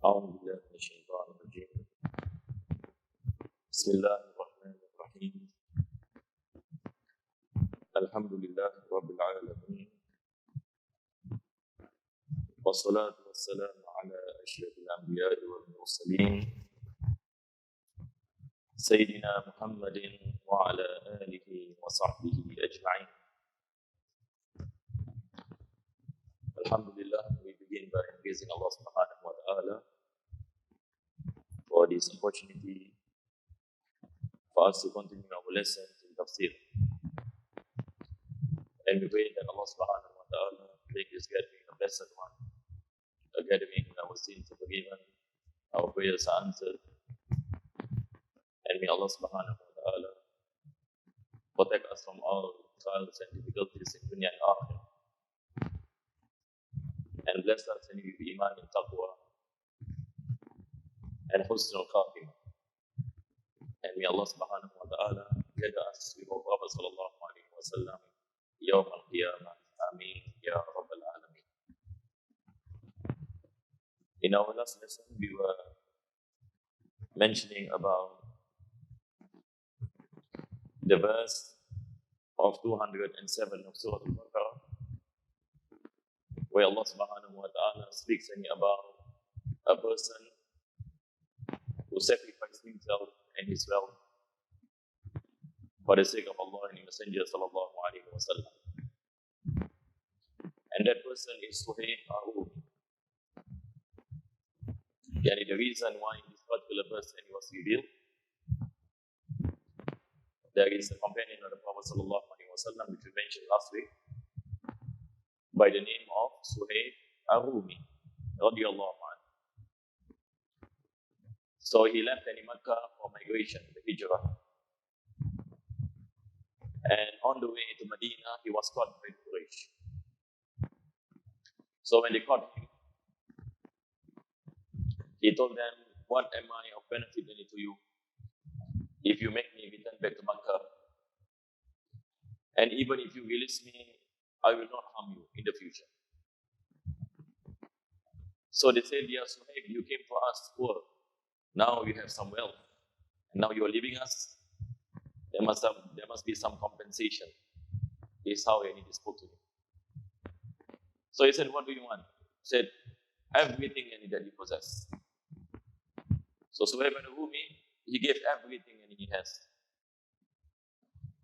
أعوذ بالله من الشيطان الرجيم. بسم الله الرحمن الرحيم. الحمد لله رب العالمين، والصلاة والسلام على أشرف الأنبياء والمرسلين سيدنا محمد وعلى آله وصحبه أجمعين. Alhamdulillah, we begin by praising Allah subhanahu wa ta'ala for this opportunity for us to continue our lessons in Tafsiran. And we pray that Allah subhanahu wa ta'ala make this gathering a blessed one, a gathering where our sins are forgiven, our prayers are answered, and may Allah subhanahu wa ta'ala protect us from all trials and difficulties in dunya and akhirah, and bless us with iman and taqwa and husn al-khatimah. And may Allah subhanahu wa ta'ala gather us with our Prophet sallallahu alayhi wa sallam yawm al-qiyamah. Ameen ya rabbal alameen. In our last lesson, we were mentioning about the verse of 207 of Surah Al-Baqarah, where Allah subhanahu wa ta'ala speaks about a person who sacrificed himself and his wealth for the sake of Allah and His Messenger sallallahu alayhi wa sallam. And that person is Suhaib Arumi. Yani the reason why this particular person was revealed, there is a companion of the Prophet sallallahu alayhi wa sallam, which we mentioned last week, by the name of Suhaib Arumi radiyallahu anhu. So he left Makkah for migration, the Hijrah. And on the way to Medina, he was caught by Quraysh. So when they caught him, he told them, "What am I of benefit to you if you make me return back to Makkah? And even if you release me, I will not harm you in the future." So they said, "Dear Suhaib, you came to us poor. Now you have some wealth, and now you are leaving us. There must be some compensation." This is how he spoke to him. So he said, "What do you want?" He said, "Everything that you possess." So Suhaib al-Rumi, he gave everything he has.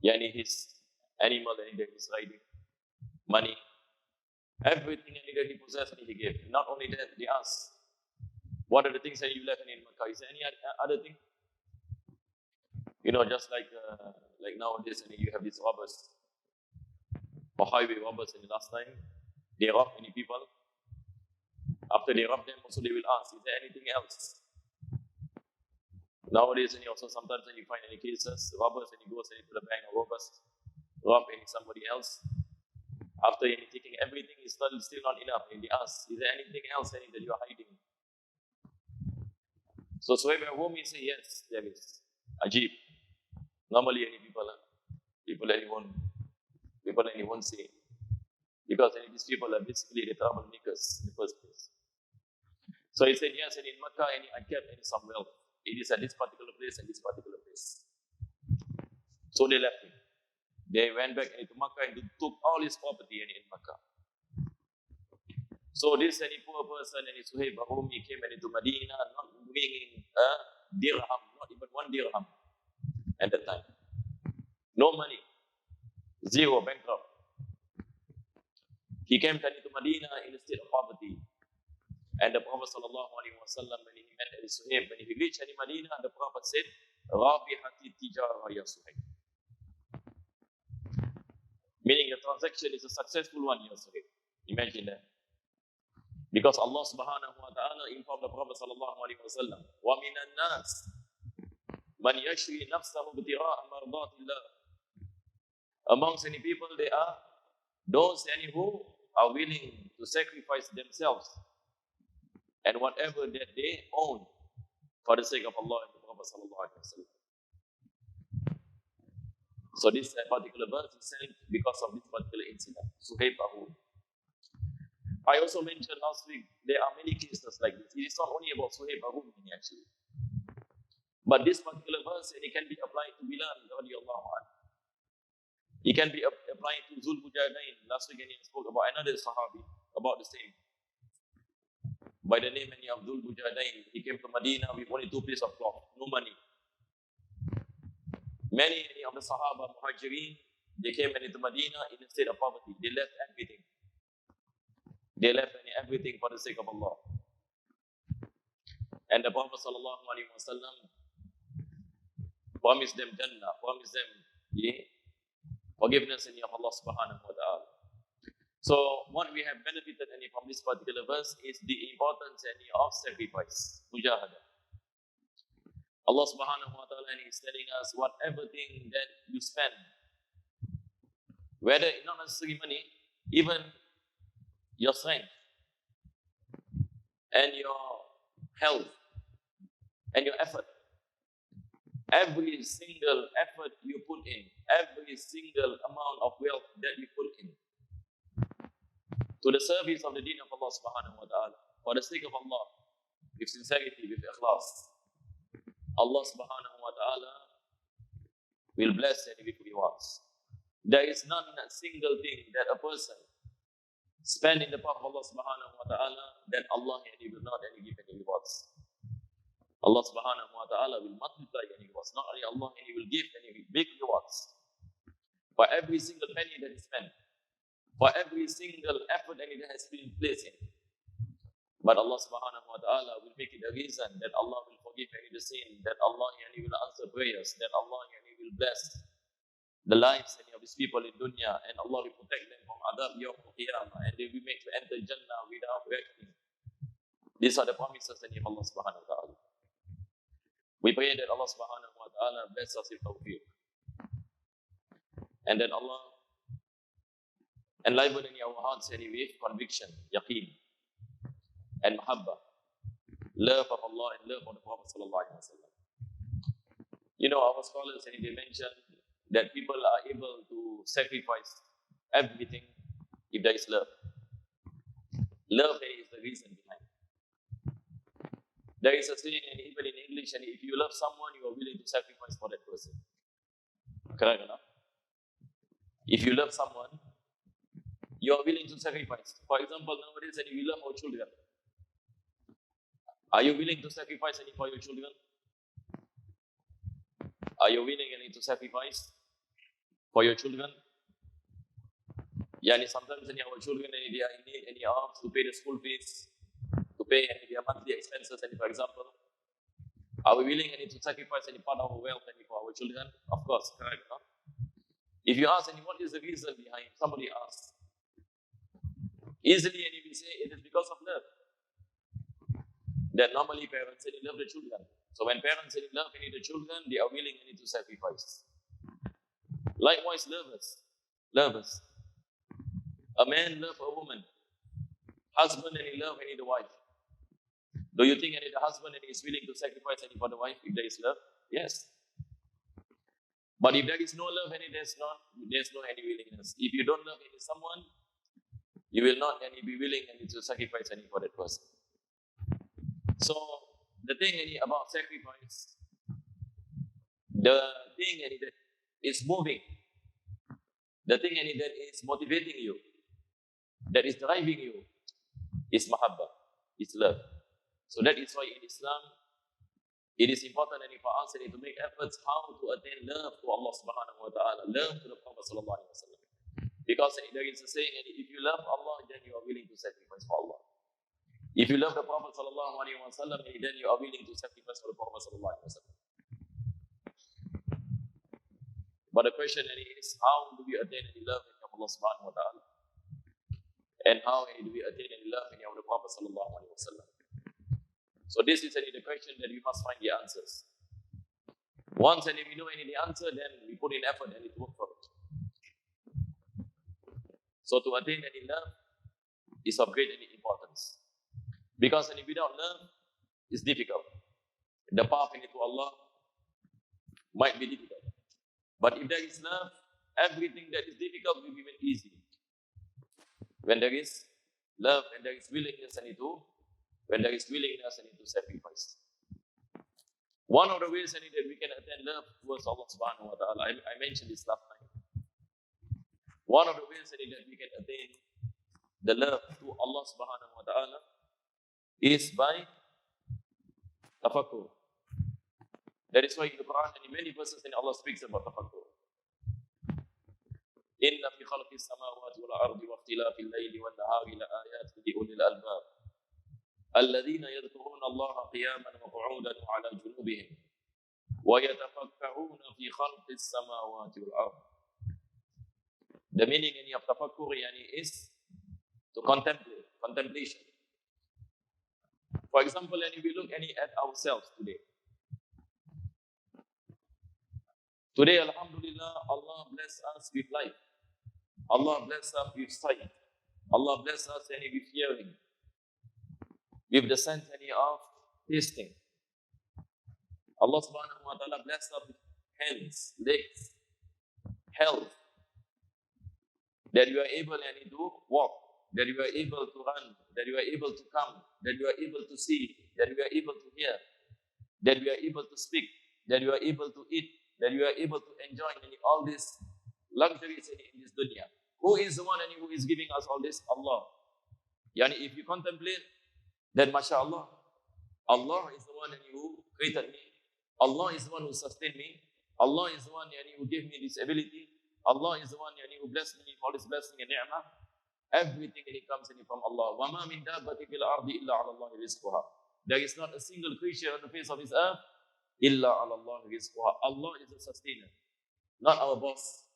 Yani his animal that he's riding, money, everything that he possessed, he gave. Not only that, they asked, "What are the things that you left in Makkah? Is there any other thing?" Just like nowadays, you have these robbers, or highway robbers. In the last time, they rob many people. After they rob them, also they will ask, "Is there anything else?" Nowadays, also sometimes when you find any cases, robbers, and he goes to the bank, or robbers rob somebody else. After taking everything, it's still not enough. And they ask, "Is there anything else that you are hiding?" So Suhaib al-Rumi say, "Yes, there is." Ajib. Normally, people won't say, because these people are basically the troublemakers in the first place. So he said, "Yes, and in Makkah, I kept some wealth. It is at this particular place and this particular place." So they left him. They went back to Makkah and took all his property in Makkah. So this poor person, Suhaib al-Rumi, came into Medina not bringing a dirham, not even one dirham at that time. No money, zero, bankrupt. He came into Medina in a state of poverty. And the Prophet sallallahu alaihi wasallam, when he met Suhaib, when he reached Medina, the Prophet said, "Rabihati tijara ya Suhaib." Meaning the transaction is a successful one, ya Suhaib. Imagine that. Because Allah subhanahu wa ta'ala informed the Prophet sallallahu alaihi wasallam, "Wa minan nas man yashri nafsahu ibtigha'a mardatillah." Amongst any people, there are those who are willing to sacrifice themselves and whatever that they own for the sake of Allah and the Prophet sallallahu alaihi wasallam. So this particular verse is sent because of this particular incident. Suhaib al-Rumi. I also mentioned last week, there are many cases like this. it is not only about Suhaib Arumi actually. But this particular verse, and it can be applied to Bilal radiallahu anhu. It can be applied to Zul Mujahideen. Last week, I spoke about another Sahabi, about the same. By the name of Zul Mujahideen. He came to Medina with only 2 pieces of cloth, no money. Many of the Sahaba, Muhajirin, they came into Medina in a state of poverty. They left everything. They left everything for the sake of Allah. And the Prophet sallallahu alaihi wasallam promised them Jannah, promised them forgiveness of Allah subhanahu wa ta'ala. So what we have benefited from this particular verse is the importance of sacrifice, mujahada. Allah subhanahu wa ta'ala is telling us whatever thing that you spend, whether not necessarily money, even your strength and your health and your effort, every single effort you put in, every single amount of wealth that you put in to the service of the deen of Allah subhanahu wa ta'ala, for the sake of Allah, with sincerity, with ikhlas, Allah subhanahu wa ta'ala will bless and give rewards. There is not a single thing that a person spend in the path of Allah subhanahu wa ta'ala that Allah will not give any rewards. Allah subhanahu wa ta'ala will multiply any rewards. Not only Allah, He will give any big rewards for every single penny that is spent, for every single effort that it has been placed in. But Allah subhanahu wa ta'ala will make it a reason that Allah will forgive any the sin, that Allah will answer prayers, that Allah will bless the lives of His people in dunya, and Allah will protect them from adab yawm al-qiyamah, and they will make to enter Jannah without reckoning. These are the promises of Allah subhanahu wa ta'ala. We pray that Allah subhanahu wa ta'ala bless us with tawfiq. And that Allah enliven in our hearts with conviction, yaqeen, and mahabbah, love of Allah and love of the Prophet sallallahu alaihi wasallam. You know, our scholars, they mention that people are able to sacrifice everything if there is love. Love is the reason behind. There is a saying, and even in English, and if you love someone, you are willing to sacrifice for that person. Correct or not? If you love someone, you are willing to sacrifice. For example, nowadays, and we love our children. Are you willing to sacrifice for your children? Are you willing to sacrifice for your children? Sometimes our children, they are in need, and they are to pay the school fees, to pay their monthly expenses, for example. Are we willing to sacrifice any part of our wealth for our children? Of course, correct. No? If you ask what is the reason behind, somebody asks, easily we say it is because of love. That normally parents love the children. So when parents love the children, they are willing to sacrifice. Likewise, lovers. A man loves a woman. Husband love the wife. Do you think the husband is willing to sacrifice for the wife if there is love? Yes. But if there is no love, there's no any willingness. If you don't love someone, you will not be willing to sacrifice for that person. So the thing about sacrifice, the thing that is moving, the thing that is motivating you, that is driving you, is mahabbah, is love. So that is why in Islam, it is important for us to make efforts how to attain love to Allah subhanahu wa ta'ala, love to the Prophet sallallahu alaihi wasallam. Because there is a saying, if you love Allah, then you are willing to sacrifice for Allah. If you love the Prophet sallallahu alaihi wasallam, then you are willing to sacrifice for the Prophet sallallahu alaihi wasallam. But the question is, how do we attain any love in Allah subhanahu wa ta'ala? And how do we attain any love in the Prophet sallallahu alaihi wasallam? So this is the question that we must find the answers. Once we know the answer, then we put in effort and work for it. So to attain any love is of great importance. Because without love, it's difficult. The path to Allah might be difficult. But if there is love, everything that is difficult will be made easy. When there is love and there is willingness to when there is willingness and to sacrifice. One of the ways that we can attain love towards Allah subhanahu wa ta'ala, I mentioned this last time. One of the ways that we can attain the love to Allah subhanahu wa ta'ala is by tafakkur. That is why in the Quran and in many verses Allah speaks about tafakkur. Inna fi khalqi samawati wal ardi wa ikhtilafi al-layli wan nahari la ayatin li ulil albab. الذين يذكرون الله قياما وقعودا وعلى جنوبهم ويتفكرون في خلق السماوات والأرض. The meaning of tafakkur is to contemplate, contemplation. For example, if we look at ourselves today. Today, alhamdulillah, Allah bless us with life. Allah bless us with sight. Allah bless us with hearing. With the sense of tasting. Allah subhanahu wa ta'ala bless us with hands, legs, health. That you are able to walk, that you are able to run, that you are able to come, that you are able to see, that you are able to hear, that you are able to speak, that you are able to eat, that you are able to enjoy all these luxuries in this dunya. Who is the one who is giving us all this? Allah. If you contemplate, then mashallah, Allah is the one who created me. Allah is the one who sustained me. Allah is the one who gave me this ability. Allah is the one who blessed me with all this blessing and ni'mah. Everything comes from Allah. وَمَا مِن دَابَّةٍ فِي الْأَرْضِ إِلَّا عَلَى اللَّهِ رِزْقُهَا. There is not a single creature on the face of this earth إِلَّا عَلَى اللَّهِ رِزْقُهَا. Allah is the sustainer. Not our boss,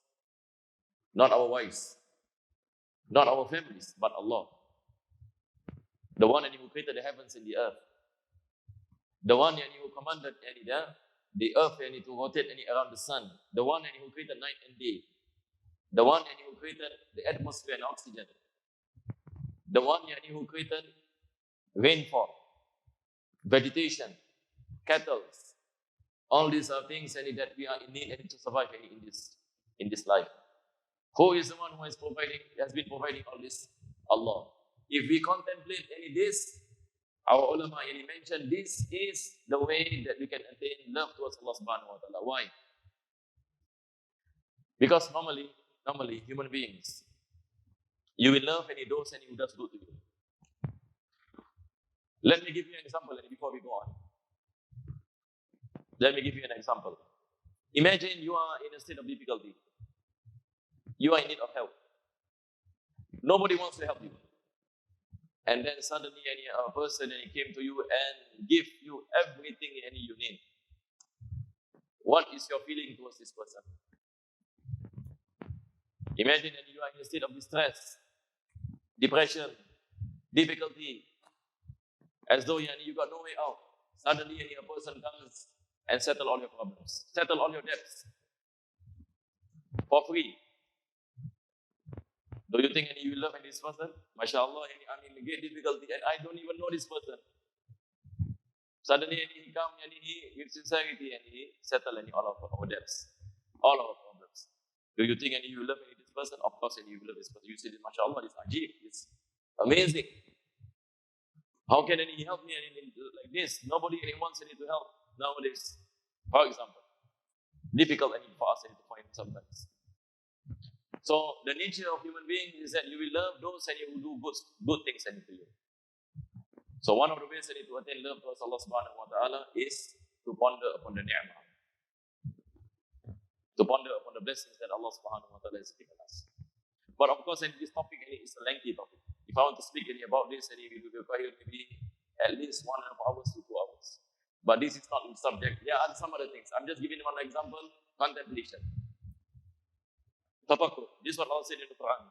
not our wives, not our families, but Allah. The one who created the heavens and the earth. The one who commanded the earth to rotate around the sun. The one who created night and day. The one who created the atmosphere and oxygen. The one who created rainfall, vegetation, cattle. All these are things that we are in need to survive in this life. Who is the one who has been providing all this? Allah. If we contemplate this, our ulama mentioned this is the way that we can attain love towards Allah subhanahu wa ta'ala. Why? Because normally human beings, you will love those who does good to you. Let me give you an example before we go on. Let me give you an example. Imagine you are in a state of difficulty. You are in need of help. Nobody wants to help you. And then suddenly a person came to you and give you everything you need. What is your feeling towards this person? Imagine you are in a state of distress, depression, difficulty, as though you got no way out. Suddenly a person comes and settle all your problems, settle all your debts for free. Do you think you will love this person? MashaAllah, I'm in great difficulty and I don't even know this person. Suddenly he comes and he with sincerity and he settles all of our debts, all our problems. Do you think you will love this person? Of course you will love this person. You say, MashaAllah, it's ajib, it's amazing. How can he help me like this? Nobody wants to help nowadays. For example, difficult for us to find sometimes. So the nature of human beings is that you will love those who do good things to you. So one of the ways to attain love towards Allah subhanahu wa ta'ala is to ponder upon the ni'mah. To ponder upon the blessings that Allah subhanahu wa ta'ala has given us. But of course, this topic is a lengthy topic. If I want to speak about this, it will require maybe at least 1.5 hours to 2 hours. But this is not the subject. There are some other things. I'm just giving one example, contemplation. Tafakkur. This is what Allah said in the Quran.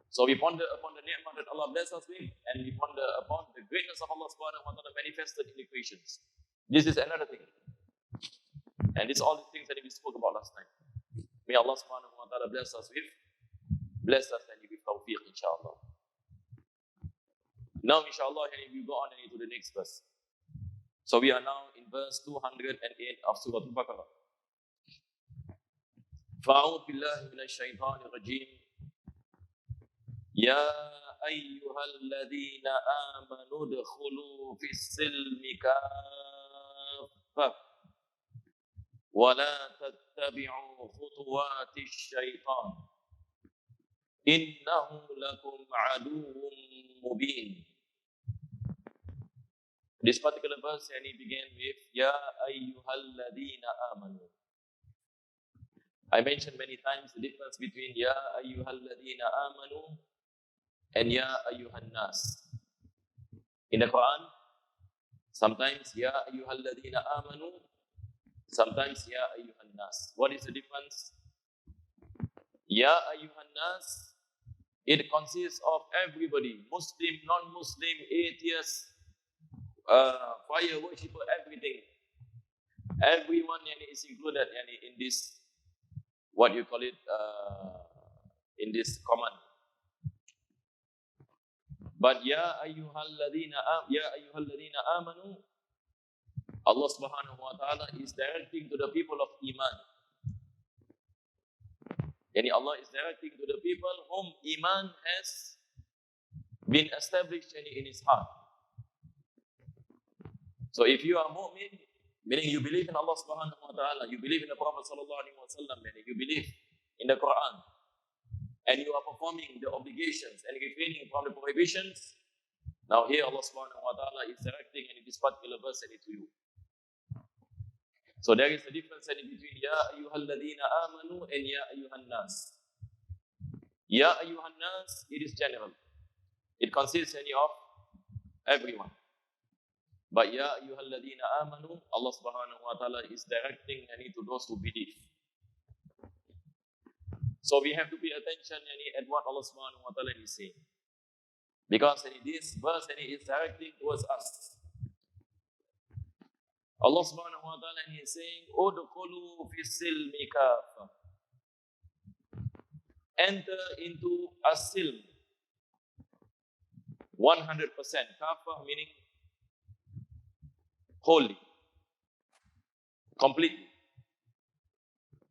So we ponder upon the ni'mah that Allah bless us with, and we ponder upon the greatness of Allah subhanahu wa ta'ala manifested in the creations. This is another thing. And this is all the things that we spoke about last time. May Allah subhanahu wa ta'ala bless us and with tawfiq, inshallah. Now, inshallah, we go on to the next verse. So we are now in verse 208 of Surah Al-Baqarah. فأعوذ بالله من الشيطان الرجيم يا أيها الذين آمنوا ادخلوا في السلم كافة ولا تتبعوا خطوات الشيطان إنه لكم عدو مبين. This particular verse and it began with Ya ayyuhalladhina amanu. I mentioned many times the difference between Ya ayyuhalladhina amanu and Ya ayyuhan nas. In the Quran, sometimes Ya ayyuhalladhina amanu, sometimes Ya ayyuhan nas. What is the difference? Ya ayyuhan nas, it consists of everybody, Muslim, non-Muslim, atheist, fire worshipper, everything. Everyone is included in this, what you call it, in this command. But Ya ayyuhalladhina amanu, Allah subhanahu wa ta'ala is directing to the people of Iman. Yani Allah is directing to the people whom Iman has been established in his heart. So if you are mu'min, meaning you believe in Allah subhanahu wa ta'ala, you believe in the Prophet sallallahu alaihi wasallam, you believe in the Quran, and you are performing the obligations and refraining from the prohibitions, now here Allah subhanahu wa ta'ala is directing this particular verse to you. So there is a difference between Ya ayyuhalladhina amanu and Ya ayyuhan nas. Ya ayyuhan nas, it is general. It consists of everyone. But Ya ayyuhalladhina amanu, Allah subhanahu wa ta'ala is directing to those who believe. So we have to pay attention at what Allah subhanahu wa ta'ala is saying. Because this verse is directing towards us. Allah subhanahu wa ta'ala is saying, Udkhulu fi silmi kafa. Enter into as-silm 100%. Kafa meaning wholly, completely.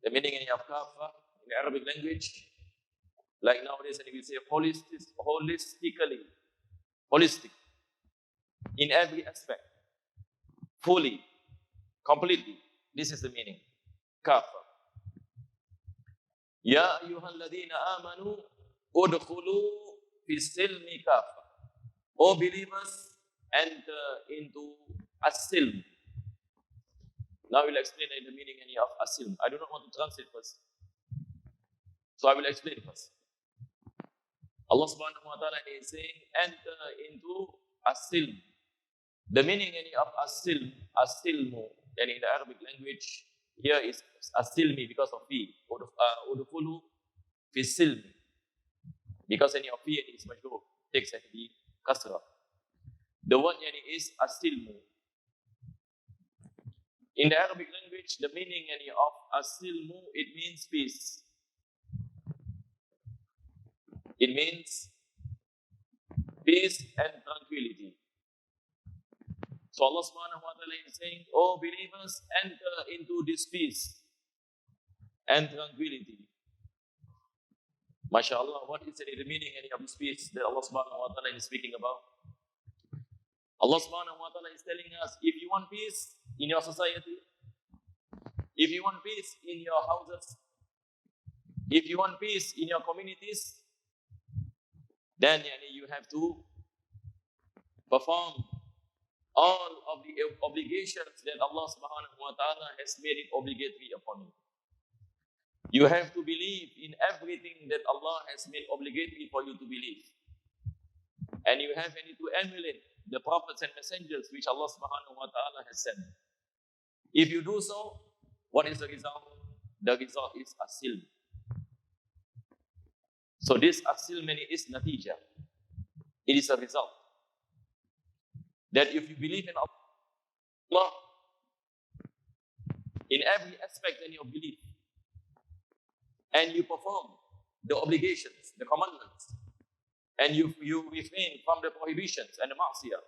The meaning of kafa in the Arabic language, like nowadays we say holistically, holistic, in every aspect, fully, completely. This is the meaning. Kafa. Ya ayyuhalladhina amanu udkhulu fi silmi kafa. O believers, enter into as-silm. Now we'll explain the meaning of as-silm. I do not want to translate first, so I will explain first. Allah subhanahu wa ta'ala is saying, enter into as-silm. The meaning of as-silm, as-silmu, and in the Arabic language, here is as-silmi because of fi. Udkhulu fi silm. Because of fi is majrur, takes the kasra. The word is as-silmu. In the Arabic language, the meaning of as-silmu, it means peace. It means peace and tranquility. So Allah subhanahu wa ta'ala is saying, O believers, enter into this peace and tranquility. MashaAllah, what is the meaning of this peace that Allah subhanahu wa ta'ala is speaking about? Allah subhanahu wa ta'ala is telling us, if you want peace in your society, if you want peace in your houses, if you want peace in your communities, then you have to perform all of the obligations that Allah subhanahu wa ta'ala has made it obligatory upon you. You have to believe in everything that Allah has made obligatory for you to believe. And you have to emulate the prophets and messengers which Allah subhanahu wa ta'ala has sent. If you do so, what is the result? The result is as-silm. So this as-silm is natija. It is a result. That if you believe in Allah, in every aspect in your belief, and you perform the obligations, the commandments, and you refrain from the prohibitions and the ma'siyah,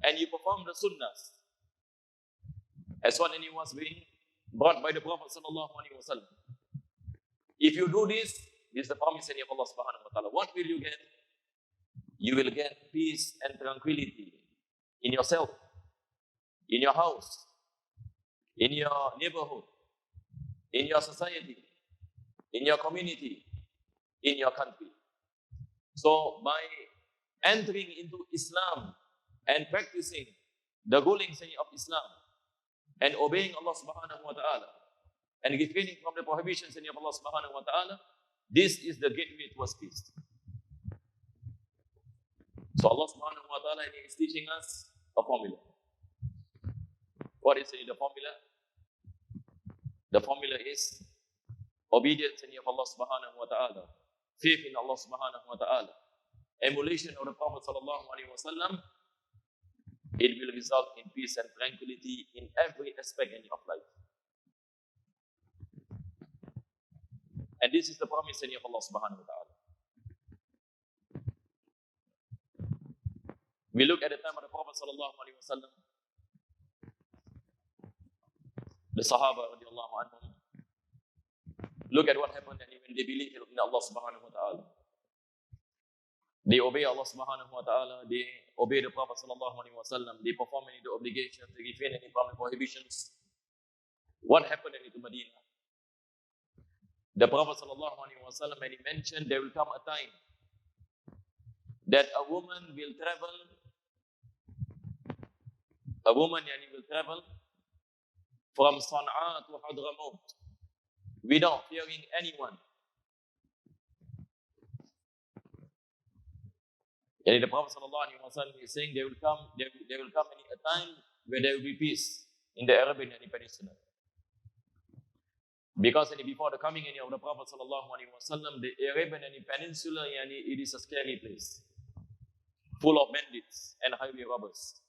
and you perform the sunnahs, as what was being brought by the Prophet sallallahu alaihi wasallam. If you do this, This is the promise of Allah subhanahu wa ta'ala. What will you get? You will get peace and tranquility in yourself, in your house, in your neighborhood, in your society, in your community, in your country. So by entering into Islam and practicing the rulings of Islam and obeying Allah subhanahu wa ta'ala and refraining from the prohibitions of Allah subhanahu wa ta'ala, this is the gateway towards peace. So Allah subhanahu wa ta'ala is teaching us a formula. What is the formula? The formula is obedience in Allah subhanahu wa ta'ala, faith in Allah subhanahu wa ta'ala, emulation of the Prophet sallallahu alaihi wasallam. It will result in peace and tranquility in every aspect of life. And this is the promise of Allah subhanahu wa ta'ala. We look at the time of the Prophet sallallahu alaihi wasallam, the Sahaba radiallahu anhum. Look at what happened when they believe in Allah subhanahu wa ta'ala. They obey Allah subhanahu wa ta'ala, they obey the Prophet sallallahu alaihi wasallam, they perform any of the obligations, they refrain any from the prohibitions. What happened in Medina? The Prophet sallallahu alaihi wasallam, when he mentioned there will come a time that a woman will travel from Sana'a to Hadramaut without fearing anyone. And the Prophet sallallahu alaihi wasallam is saying there will come a time where there will be peace in the Arabian Peninsula. Because before the coming of the Prophet sallallahu alaihi wasallam, the Arabian Peninsula, it is a scary place, full of bandits and highway robbers.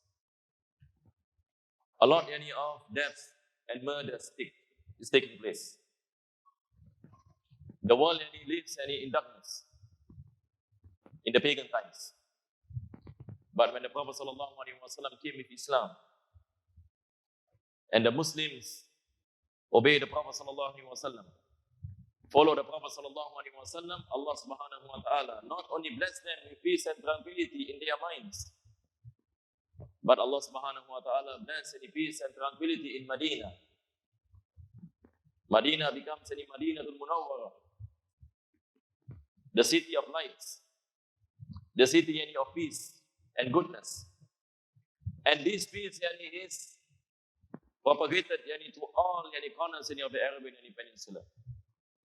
A lot of deaths and murders is taking place. The world lives in darkness in the pagan times. But when the Prophet sallallahu alaihi wasallam came with Islam and the Muslims obey the Prophet sallallahu alaihi wasallam, follow the Prophet sallallahu alaihi wasallam, Allah subhanahu wa ta'ala not only blessed them with peace and tranquility in their minds, but Allah subhanahu wa ta'ala blessed in peace and tranquility in Medina. Medina becomes Madinatul Munawwara, the city of lights, the city of peace and goodness. And this peace is propagated to all corners of the Arabian Peninsula.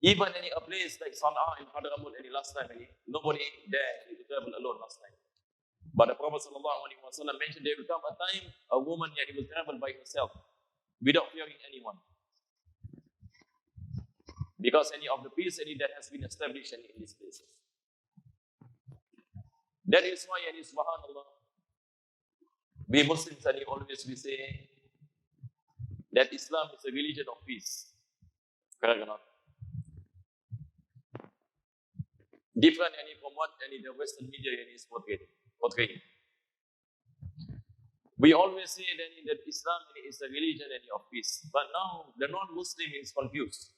Even a place like Sana'a in Hadramaut last time, nobody dared to travel alone last time. But the Prophet sallallahu alaihi wasallam mentioned there will come a time a woman will travel by herself without fearing anyone. Because of the peace that has been established in these places. That is why, subhanallah, we Muslims always say that Islam is a religion of peace. Correct or not? Different from what the Western media is portraying. We always say that Islam is a religion of peace. But now the non-Muslim is confused.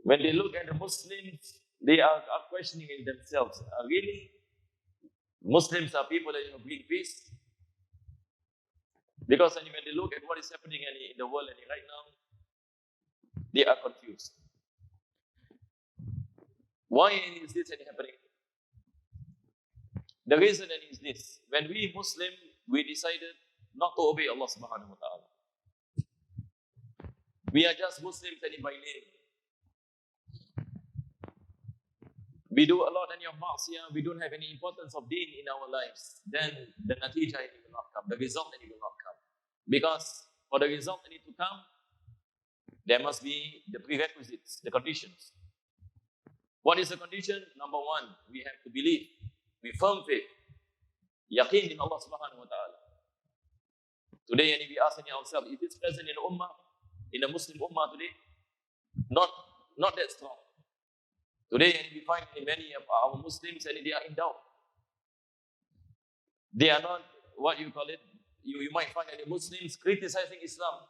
When they look at the Muslims, they are questioning themselves. Really? Muslims are people that bring peace? Because when they look at what is happening in the world right now, they are confused. Why is this happening? The reason is this. When we Muslim, we decided not to obey Allah subhanahu wa ta'ala. We are just Muslims by name. We do a lot of ma'asiyah, we don't have any importance of deen in our lives, then the natija will not come, the result will not come. Because for the result to come, there must be the prerequisites, the conditions. What is the condition? Number one, we have to believe, we firm faith, yaqeen in Allah subhanahu wa ta'ala. Today, we ask ourselves, is this present in the ummah, in the Muslim ummah today? Not that strong. Today, we find many of our Muslims, they are in doubt. They are not, what you call it, you might find any Muslims criticizing Islam.